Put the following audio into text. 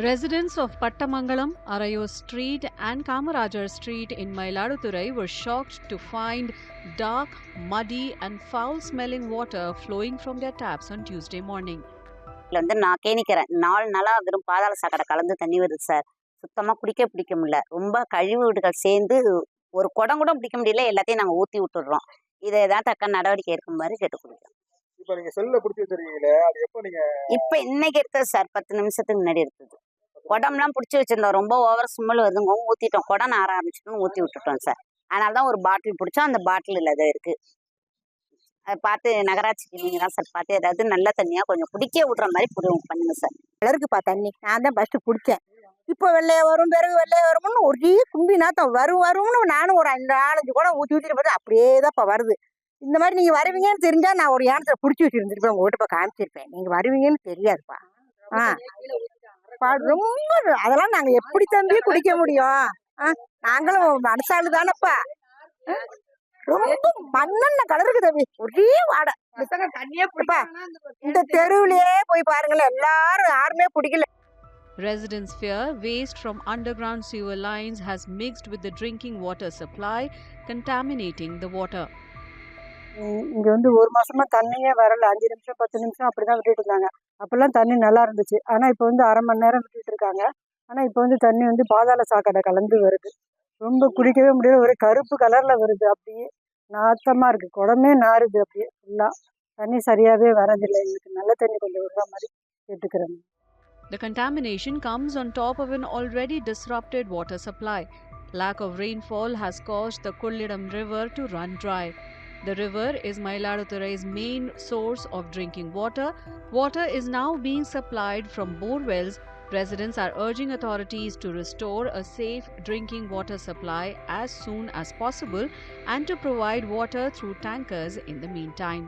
Residents of Pattamangalam, Arayur Street and Kamarajar Street in Mayiladuthurai were shocked to find dark, muddy and foul-smelling water flowing from their taps on Tuesday morning. நான் கேணிக்கிறேன் 4 நாளா வெறும் பாதாள சாக்கடை கலந்து தண்ணி வருது sir. சுத்தமா பிடிக்க முடியல. ரொம்ப கழிவு வீடுகள் சேர்ந்து ஒரு குடம் கூட பிடிக்க முடியல. எல்லாத்தையும் நாங்க ஊத்தி விட்டுடுறோம். இதை தான் தக்க நடவடிக்கை எடுக்குமாறு கேட்டுக்கொள்கிறோம். இப்ப நீங்க செல்ல பிடிச்சி வச்சிருக்கீங்களே, அது எப்ப நீங்க? இப்ப இன்னைக்கு எடுத்தது சார், 10 நிமிஷத்துக்கு முன்னாடி எடுத்தது. குடம்லாம் பிடிச்சி வச்சிருந்தோம். ரொம்ப ஓவர் ஸ்மெல் வருதுங்க, ஊத்திட்டோம். குடம் நார ஆரம்பிச்சுட்டு ஊத்தி விட்டுட்டோம் சார். அதனால தான் ஒரு பாட்டில் பிடிச்சோம். அந்த பாட்டில் இதை இருக்கு. அதை பார்த்து நகராட்சிக்கு நீங்க தான் சார் பார்த்து ஏதாவது நல்ல தண்ணியா கொஞ்சம் குடிக்க விடுற மாதிரி பண்ணுங்க சார். கலருக்குப்பா தண்ணி. நான் தான் ஃபர்ஸ்ட் பிடிச்சேன். இப்போ வெள்ளைய வரும், பிறகு வெள்ளைய வரும்னு ஒரே கும்பி நாத்தம் வரும்னு நானும் ஒரு 4-5 குடம் ஊற்றிட்டு பார்த்து அப்படியே தான்ப்பா வருது. இந்த மாதிரி நீங்க வருவீங்கன்னு தெரிஞ்சா நான் ஒரு யானத்தை பிடிச்சி வச்சிருந்துருப்பேன், உங்ககிட்ட இப்போ காமிச்சிருப்பேன். நீங்க வருவீங்கன்னு தெரியாதுப்பா. ரொம்ப அதெல்லாம் நாங்க எப்படி தம்பி குடிக்க முடியும்? நாங்களும் மனசாலு தானப்பா. ரொம்ப மண்ணெண்ண கலருக்கு தம்பி, ஒரே வாடை. இந்த தெருவிலேயே போய் பாருங்களேன், எல்லாரும் யாருமே குடிக்கல. Residents fear waste from underground sewer lines has mixed with the drinking water supply, contaminating the water. இங்க வந்து ஒரு மாசமா தண்ணியே வரல. 5 நிமிஷம் 10 நிமிஷம் அப்படிதான் விட்டுட்டு இருந்தாங்க. அப்பெல்லாம் தண்ணி நல்லா இருந்துச்சு. ஆனா இப்ப வந்து அரை மணி நேரம் விட்டுட்டு இருக்காங்க. ஆனா இப்ப வந்து தண்ணி வந்து பாதாள சாக்கடை கலந்து வருது. ரொம்ப குடிக்கவே முடியல. ஒரு கருப்பு கலர்ல வருது. அப்படியே நாத்தமா இருக்கு. குடமே நாறுது. அப்படியே ஃபுல்லா தண்ணி சரியாவே வரதில்லை. எங்களுக்கு நல்ல தண்ணி கொஞ்சம் விடுற மாதிரி கேட்டுக்கிறேன். The contamination comes on top of an already disrupted water supply. Lack of rainfall has caused the Kollidam River to run dry. The river is Mayiladuthurai's main source of drinking water. Water is now being supplied from bore wells. Residents are urging authorities to restore a safe drinking water supply as soon as possible and to provide water through tankers in the meantime.